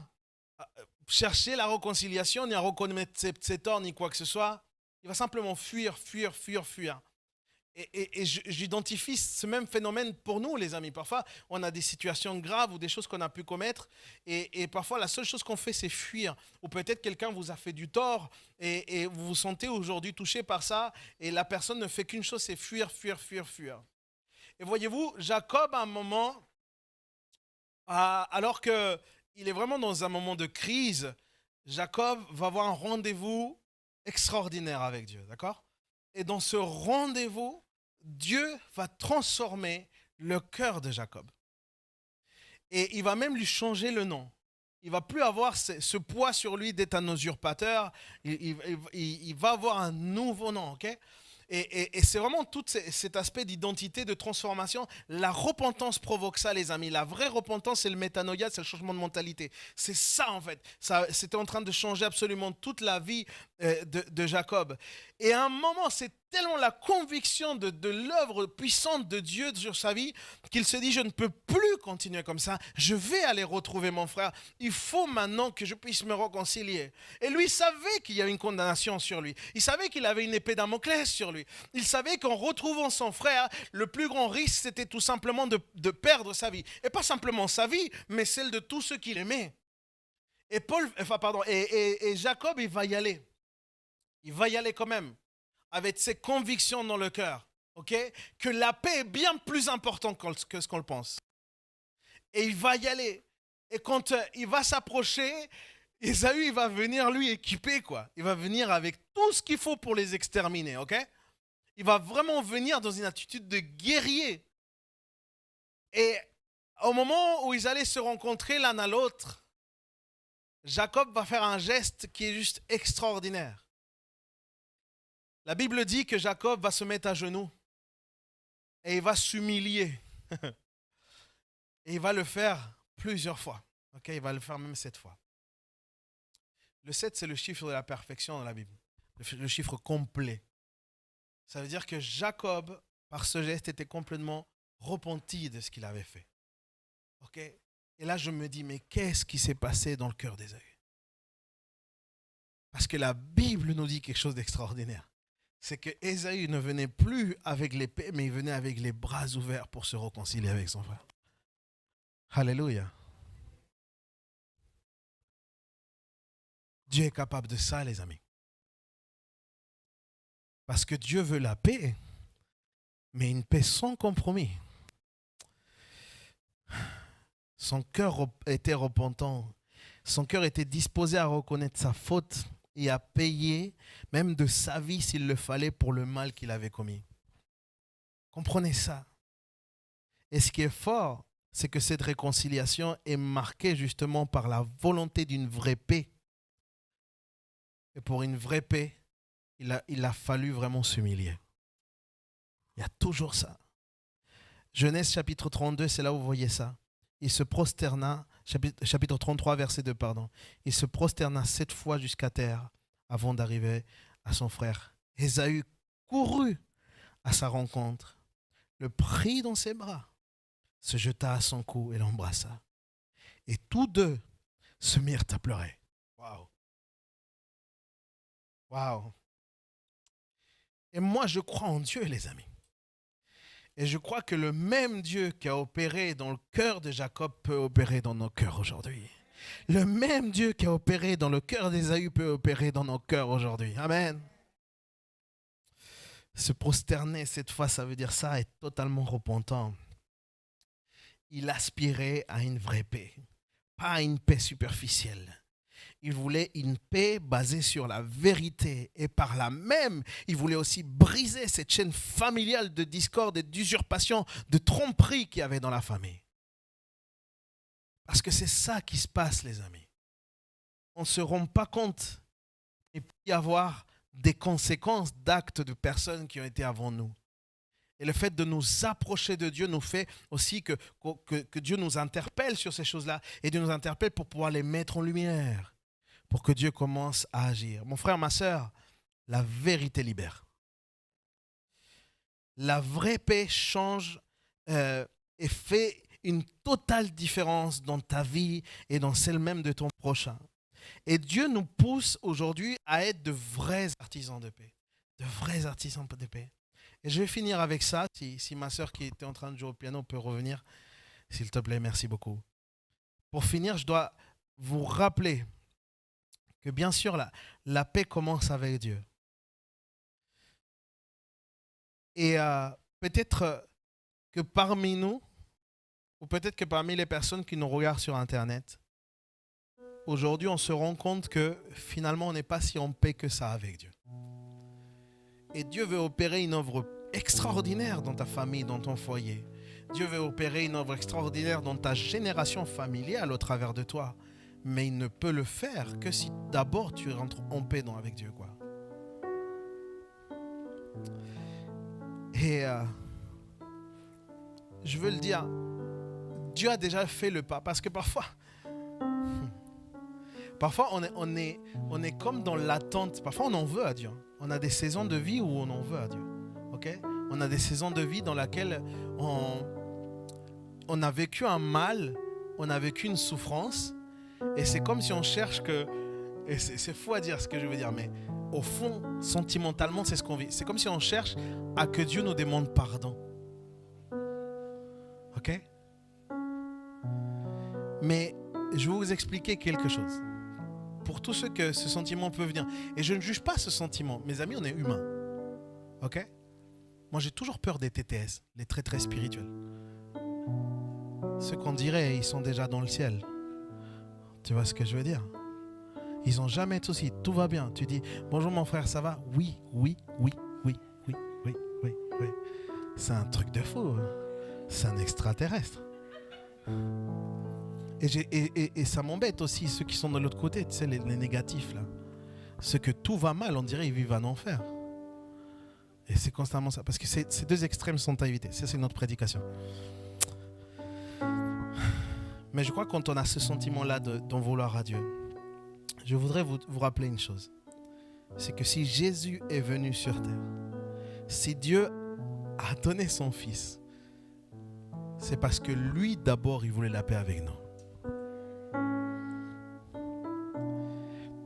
chercher la réconciliation, ni à reconnaître ses torts, ni quoi que ce soit. Il va simplement fuir. Et j'identifie ce même phénomène pour nous, les amis. Parfois, on a des situations graves ou des choses qu'on a pu commettre. Et parfois, la seule chose qu'on fait, c'est fuir. Ou peut-être quelqu'un vous a fait du tort et vous vous sentez aujourd'hui touché par ça. Et la personne ne fait qu'une chose, c'est fuir. Et voyez-vous, Jacob, à un moment, alors qu'il est vraiment dans un moment de crise, Jacob va avoir un rendez-vous extraordinaire avec Dieu. D'accord ? Et dans ce rendez-vous, Dieu va transformer le cœur de Jacob. Et il va même lui changer le nom. Il ne va plus avoir ce poids sur lui d'être un usurpateur. Il va avoir un nouveau nom. Okay? Et c'est vraiment tout cet aspect d'identité, de transformation. La repentance provoque ça, les amis. La vraie repentance, c'est le métanoïa, c'est le changement de mentalité. C'est ça, en fait. C'était en train de changer absolument toute la vie de Jacob. Et à un moment, c'est tellement la conviction de l'œuvre puissante de Dieu sur sa vie qu'il se dit, je ne peux plus continuer comme ça. Je vais aller retrouver mon frère. Il faut maintenant que je puisse me réconcilier. Et lui savait qu'il y avait une condamnation sur lui. Il savait qu'il avait une épée Damoclès sur lui. Il savait qu'en retrouvant son frère, le plus grand risque, c'était tout simplement de perdre sa vie. Et pas simplement sa vie, mais celle de tous ceux qu'il aimait. Et Jacob, il va y aller. Il va y aller quand même, avec ses convictions dans le cœur, ok? Que la paix est bien plus importante que ce qu'on le pense. Et il va y aller. Et quand il va s'approcher, Ésaü, il va venir lui équiper, quoi. Il va venir avec tout ce qu'il faut pour les exterminer, ok? Il va vraiment venir dans une attitude de guerrier. Et au moment où ils allaient se rencontrer l'un à l'autre, Jacob va faire un geste qui est juste extraordinaire. La Bible dit que Jacob va se mettre à genoux et il va s'humilier. Et il va le faire plusieurs fois. Okay, il va le faire même 7 fois. Le 7, c'est le chiffre de la perfection dans la Bible. Le chiffre complet. Ça veut dire que Jacob, par ce geste, était complètement repenti de ce qu'il avait fait. Okay? Et là, je me dis, mais qu'est-ce qui s'est passé dans le cœur d'Ésaü? Parce que la Bible nous dit quelque chose d'extraordinaire. C'est que Ésaü ne venait plus avec l'épée, mais il venait avec les bras ouverts pour se réconcilier avec son frère. Alléluia. Dieu est capable de ça, les amis. Parce que Dieu veut la paix, mais une paix sans compromis. Son cœur était repentant. Son cœur était disposé à reconnaître sa faute et à payer même de sa vie s'il le fallait pour le mal qu'il avait commis. Comprenez ça. Et ce qui est fort, c'est que cette réconciliation est marquée justement par la volonté d'une vraie paix. Et pour une vraie paix, il a fallu vraiment s'humilier. Il y a toujours ça. Genèse chapitre 32, c'est là où vous voyez ça. Il se prosterna, chapitre 33, verset 2, pardon. Il se prosterna 7 fois jusqu'à terre avant d'arriver à son frère. Ésaü courut à sa rencontre, le prit dans ses bras, se jeta à son cou et l'embrassa. Et tous deux se mirent à pleurer. Waouh! Waouh! Et moi, je crois en Dieu, les amis. Et je crois que le même Dieu qui a opéré dans le cœur de Jacob peut opérer dans nos cœurs aujourd'hui. Le même Dieu qui a opéré dans le cœur d'Ésaü peut opérer dans nos cœurs aujourd'hui. Amen. Se prosterner, cette fois, ça veut dire ça, être totalement repentant. Il aspirait à une vraie paix, pas à une paix superficielle. Il voulait une paix basée sur la vérité. Et par là même, il voulait aussi briser cette chaîne familiale de discorde et d'usurpation, de tromperie qu'il y avait dans la famille. Parce que c'est ça qui se passe, les amis. On ne se rend pas compte. Il peut y avoir des conséquences d'actes de personnes qui ont été avant nous. Et le fait de nous approcher de Dieu nous fait aussi que Dieu nous interpelle sur ces choses-là. Et Dieu nous interpelle pour pouvoir les mettre en lumière. Pour que Dieu commence à agir. Mon frère, ma sœur, la vérité libère. La vraie paix change et fait une totale différence dans ta vie et dans celle même de ton prochain. Et Dieu nous pousse aujourd'hui à être de vrais artisans de paix. De vrais artisans de paix. Et je vais finir avec ça. Si ma sœur qui était en train de jouer au piano peut revenir, s'il te plaît, merci beaucoup. Pour finir, je dois vous rappeler que bien sûr, la paix commence avec Dieu. Et peut-être que parmi nous, ou peut-être que parmi les personnes qui nous regardent sur Internet, aujourd'hui, on se rend compte que finalement, on n'est pas si en paix que ça avec Dieu. Et Dieu veut opérer une œuvre extraordinaire dans ta famille, dans ton foyer. Dieu veut opérer une œuvre extraordinaire dans ta génération familiale au travers de toi. Mais il ne peut le faire que si d'abord tu rentres en paix avec Dieu, quoi. Et je veux le dire, Dieu a déjà fait le pas. Parce que parfois on est comme dans l'attente. Parfois on en veut à Dieu. On a des saisons de vie où on en veut à Dieu. Okay? On a des saisons de vie dans lesquelles on a vécu un mal, on a vécu une souffrance. Et c'est comme si on cherche que... Et c'est fou à dire ce que je veux dire, mais au fond, sentimentalement, c'est ce qu'on vit. C'est comme si on cherche à que Dieu nous demande pardon. Ok? Mais je vais vous expliquer quelque chose. Pour tous ceux que ce sentiment peut venir. Et je ne juge pas ce sentiment. Mes amis, on est humains. Ok? Moi, j'ai toujours peur des TTS, les très très spirituels. Ceux qu'on dirait, ils sont déjà dans le ciel. Tu vois ce que je veux dire? Ils n'ont jamais de soucis, tout va bien. Tu dis, bonjour mon frère, ça va? Oui. C'est un truc de fou. C'est un extraterrestre. Et ça m'embête aussi, ceux qui sont de l'autre côté, tu sais, les négatifs là. Ceux que tout va mal, on dirait ils vivent un enfer. Et c'est constamment ça. Parce que ces deux extrêmes sont à éviter. Ça, c'est notre prédication. Mais je crois que quand on a ce sentiment-là d'en vouloir à Dieu, je voudrais vous rappeler une chose. C'est que si Jésus est venu sur terre, si Dieu a donné son Fils, c'est parce que lui, d'abord, il voulait la paix avec nous.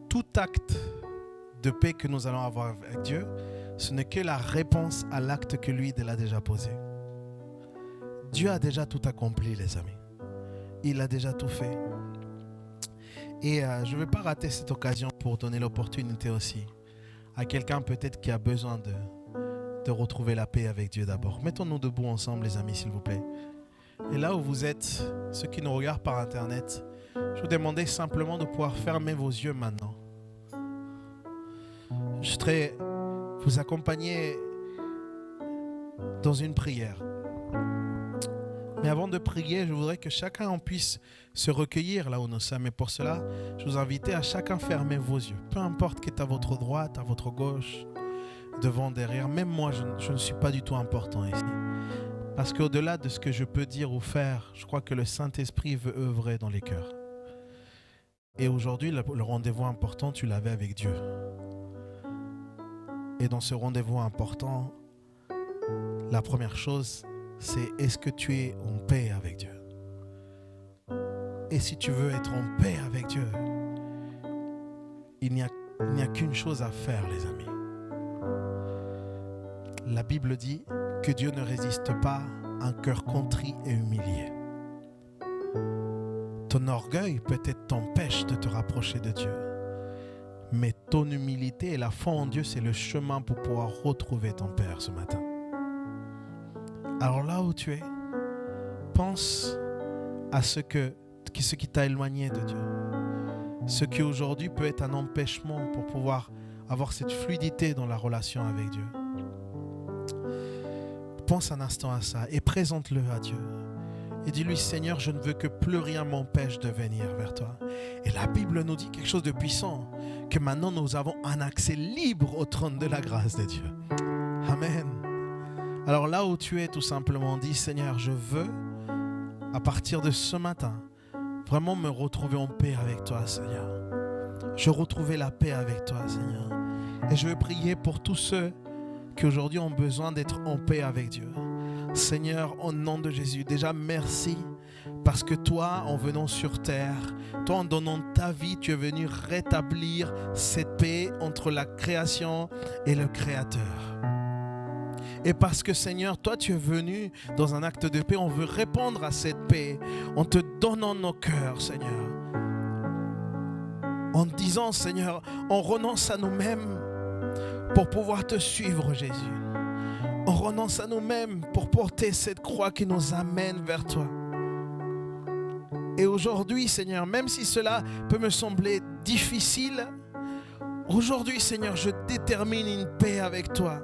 Tout acte de paix que nous allons avoir avec Dieu, ce n'est que la réponse à l'acte que lui, il a déjà posé. Dieu a déjà tout accompli, les amis. Il a déjà tout fait. Et je ne vais pas rater cette occasion pour donner l'opportunité aussi à quelqu'un peut-être qui a besoin de retrouver la paix avec Dieu d'abord. Mettons-nous debout ensemble, les amis, s'il vous plaît. Et là où vous êtes, ceux qui nous regardent par Internet, je vous demandais simplement de pouvoir fermer vos yeux maintenant. Je voudrais vous accompagner dans une prière. Mais avant de prier, je voudrais que chacun puisse se recueillir là où nous sommes. Et pour cela, je vous invite à chacun fermer vos yeux. Peu importe qui est à votre droite, à votre gauche, devant, derrière. Même moi, je ne suis pas du tout important ici. Parce qu'au-delà de ce que je peux dire ou faire, je crois que le Saint-Esprit veut œuvrer dans les cœurs. Et aujourd'hui, le rendez-vous important, tu l'avais avec Dieu. Et dans ce rendez-vous important, la première chose, c'est est-ce que tu es en paix avec Dieu? Et si tu veux être en paix avec Dieu, il n'y a qu'une chose à faire, les amis. La Bible dit que Dieu ne résiste pas à un cœur contrit et humilié. Ton orgueil peut-être t'empêche de te rapprocher de Dieu. Mais ton humilité et la foi en Dieu, c'est le chemin pour pouvoir retrouver ton Père ce matin. Alors là où tu es, pense à ce qui t'a éloigné de Dieu. Ce qui aujourd'hui peut être un empêchement pour pouvoir avoir cette fluidité dans la relation avec Dieu. Pense un instant à ça et présente-le à Dieu. Et dis-lui, Seigneur, je ne veux que plus rien m'empêche de venir vers toi. Et la Bible nous dit quelque chose de puissant, que maintenant nous avons un accès libre au trône de la grâce de Dieu. Amen. Alors là où tu es, tout simplement, dis, Seigneur, je veux, à partir de ce matin, vraiment me retrouver en paix avec toi, Seigneur. Je veux retrouver la paix avec toi, Seigneur. Et je veux prier pour tous ceux qui aujourd'hui ont besoin d'être en paix avec Dieu. Seigneur, au nom de Jésus, déjà merci parce que toi, en venant sur terre, toi, en donnant ta vie, tu es venu rétablir cette paix entre la création et le Créateur. Et parce que Seigneur, toi, tu es venu dans un acte de paix, on veut répondre à cette paix en te donnant nos cœurs, Seigneur. En disant, Seigneur, on renonce à nous-mêmes pour pouvoir te suivre, Jésus. On renonce à nous-mêmes pour porter cette croix qui nous amène vers toi. Et aujourd'hui, Seigneur, même si cela peut me sembler difficile, aujourd'hui, Seigneur, je détermine une paix avec toi.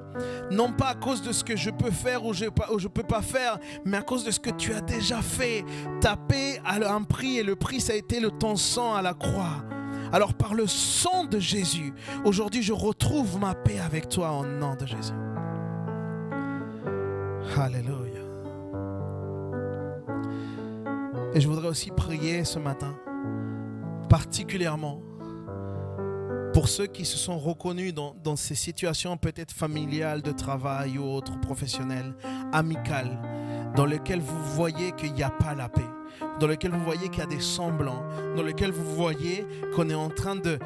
Non pas à cause de ce que je peux faire ou je ne peux pas faire, mais à cause de ce que tu as déjà fait. Ta paix a un prix et le prix, ça a été ton sang à la croix. Alors par le sang de Jésus, aujourd'hui, je retrouve ma paix avec toi au nom de Jésus. Alléluia. Et je voudrais aussi prier ce matin, particulièrement pour ceux qui se sont reconnus dans ces situations peut-être familiales, de travail ou autres, professionnelles, amicales, dans lesquelles vous voyez qu'il n'y a pas la paix, dans lesquelles vous voyez qu'il y a des semblants, dans lesquelles vous voyez qu'on est en train de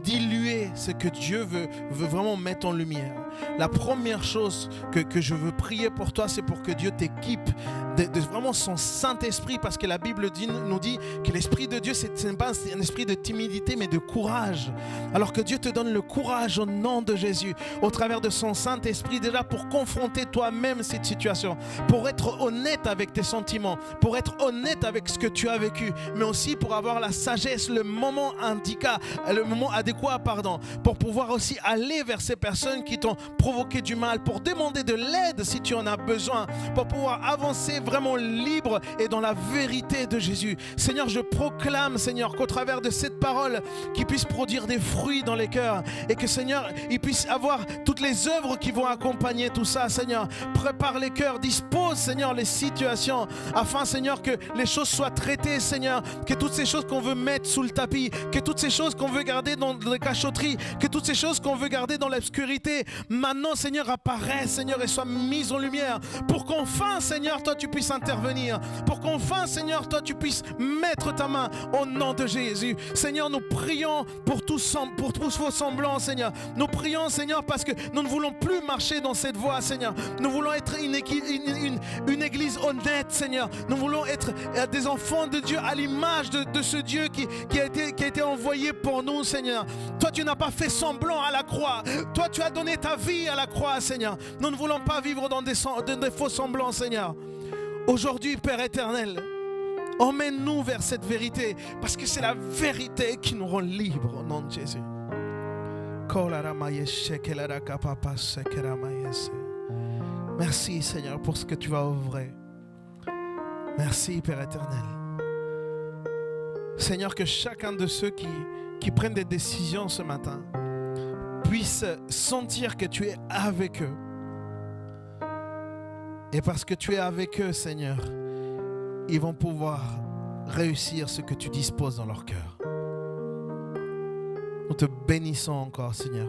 diluer ce que Dieu veut vraiment mettre en lumière. La première chose que je veux prier pour toi, c'est pour que Dieu t'équipe de vraiment son Saint-Esprit, parce que la Bible nous dit que l'Esprit de Dieu, ce n'est pas un esprit de timidité, mais de courage. Alors que Dieu te donne le courage au nom de Jésus, au travers de son Saint-Esprit, déjà pour confronter toi-même cette situation, pour être honnête avec tes sentiments, pour être honnête avec ce que tu as vécu, mais aussi pour avoir la sagesse, le moment adéquat, pour pouvoir aussi aller vers ces personnes qui t'ont provoqué du mal, pour demander de l'aide si tu en as besoin, pour pouvoir avancer vraiment libre et dans la vérité de Jésus. Seigneur, je proclame, Seigneur, qu'au travers de cette parole, qu'il puisse produire des fruits dans les cœurs, et que, Seigneur, il puisse avoir toutes les œuvres qui vont accompagner tout ça. Seigneur, prépare les cœurs, dispose, Seigneur, les situations, afin, Seigneur, que les choses soient traitées, Seigneur, que toutes ces choses qu'on veut mettre sous le tapis, que toutes ces choses qu'on veut garder dans les cachotteries, que toutes ces choses qu'on veut garder dans l'obscurité, maintenant, Seigneur, apparaissent, Seigneur, et soient mises en lumière, pour qu'enfin, Seigneur, toi, tu puisses intervenir, pour qu'enfin, Seigneur, toi, tu puisses mettre ta main au nom de Jésus. Seigneur, nous prions pour tous vos semblants, Seigneur. Nous prions, Seigneur, parce que nous ne voulons plus marcher dans cette voie, Seigneur. Nous voulons être une église honnête, Seigneur. Nous voulons être des enfants de Dieu à l'image de ce Dieu qui a été envoyé pour nous, Seigneur. Toi, tu n'as pas fait semblant à la croix. Toi, tu as donné ta vie à la croix, Seigneur. Nous ne voulons pas vivre dans des faux semblants, Seigneur. Aujourd'hui, Père éternel, emmène-nous vers cette vérité, parce que c'est la vérité qui nous rend libres au nom de Jésus. Merci, Seigneur, pour ce que tu vas ouvrir. Merci, Père éternel. Seigneur, que chacun de ceux qui prennent des décisions ce matin puisse sentir que tu es avec eux. Et parce que tu es avec eux, Seigneur, ils vont pouvoir réussir ce que tu disposes dans leur cœur. Nous te bénissons encore, Seigneur,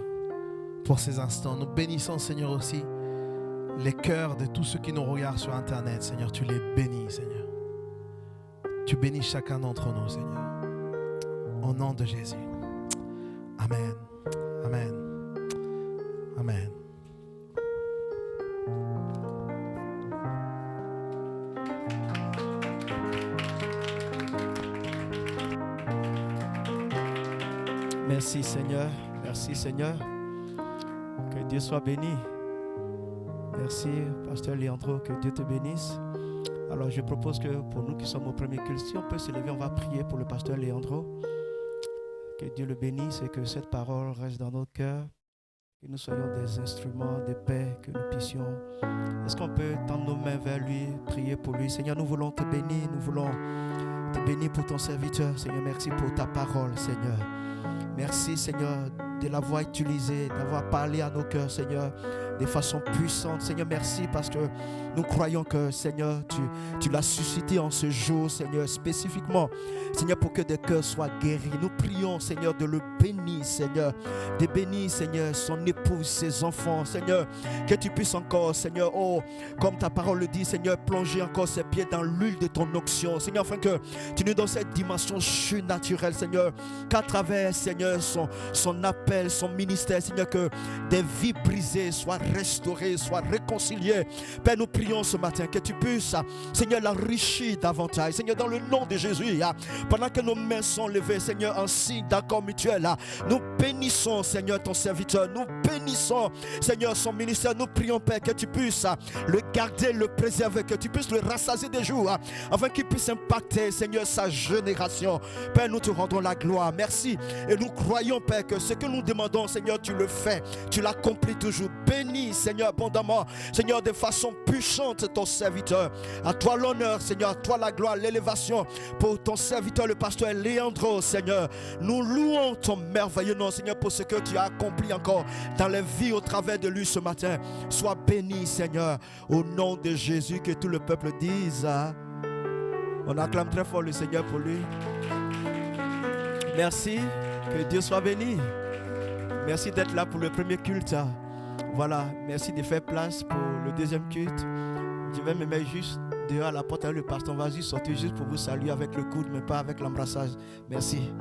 pour ces instants. Nous bénissons, Seigneur, aussi les cœurs de tous ceux qui nous regardent sur Internet. Seigneur, tu les bénis, Seigneur. Tu bénis chacun d'entre nous, Seigneur. Au nom de Jésus. Amen. Amen. Amen. Merci Seigneur, merci Seigneur, que Dieu soit béni. Merci Pasteur Leandro, que Dieu te bénisse. Alors je propose que pour nous qui sommes au premier culte, si on peut se lever, on va prier pour le Pasteur Leandro. Que Dieu le bénisse et que cette parole reste dans nos cœurs, que nous soyons des instruments de paix, que nous puissions. Est-ce qu'on peut tendre nos mains vers lui, prier pour lui? Seigneur, nous voulons te bénir, nous voulons te bénir pour ton serviteur. Seigneur, merci pour ta parole, Seigneur. Merci, Seigneur, de l'avoir utilisé, d'avoir parlé à nos cœurs, Seigneur, de façon puissante. Seigneur, merci parce que nous croyons que, Seigneur, tu l'as suscité en ce jour, Seigneur, spécifiquement, Seigneur, pour que des cœurs soient guéris. Nous prions, Seigneur, de le bénir, Seigneur, de bénir, Seigneur, son épouse, ses enfants, Seigneur, que tu puisses encore, Seigneur, oh, comme ta parole le dit, Seigneur, plonger encore ses pieds dans l'huile de ton onction, Seigneur, afin que tu nous donnes cette dimension surnaturelle, Seigneur, qu'à travers, Seigneur, son appel, son ministère, Seigneur, que des vies brisées soient restaurées, soient réconciliées. Père, nous prions ce matin que tu puisses, Seigneur, l'enrichir davantage, Seigneur, dans le nom de Jésus, pendant que nos mains sont levées, Seigneur, en signe d'accord mutuel, nous bénissons, Seigneur, ton serviteur, nous bénissons, Seigneur, son ministère. Nous prions, Père, que tu puisses le garder, le préserver, que tu puisses le rassasier des jours, afin qu'il puisse impacter, Seigneur, sa génération. Père, nous te rendons la gloire, merci, et nous croyons, Père, que ce que nous demandons, Seigneur, tu le fais, tu l'accomplis toujours. Bénis bénis, Seigneur, abondamment. Seigneur, de façon puissante, ton serviteur. À toi l'honneur, Seigneur, à toi la gloire, l'élévation pour ton serviteur, le pasteur Leandro, Seigneur. Nous louons ton merveilleux nom, Seigneur, pour ce que tu as accompli encore dans les vies au travers de lui ce matin. Sois béni, Seigneur, au nom de Jésus, que tout le peuple dise. On acclame très fort le Seigneur pour lui. Merci, que Dieu soit béni. Merci d'être là pour le premier culte. Voilà, merci de faire place pour le deuxième culte. Je vais me mettre juste dehors à la porte avec le pasteur. On va juste sortir juste pour vous saluer avec le coude, mais pas avec l'embrassage. Merci.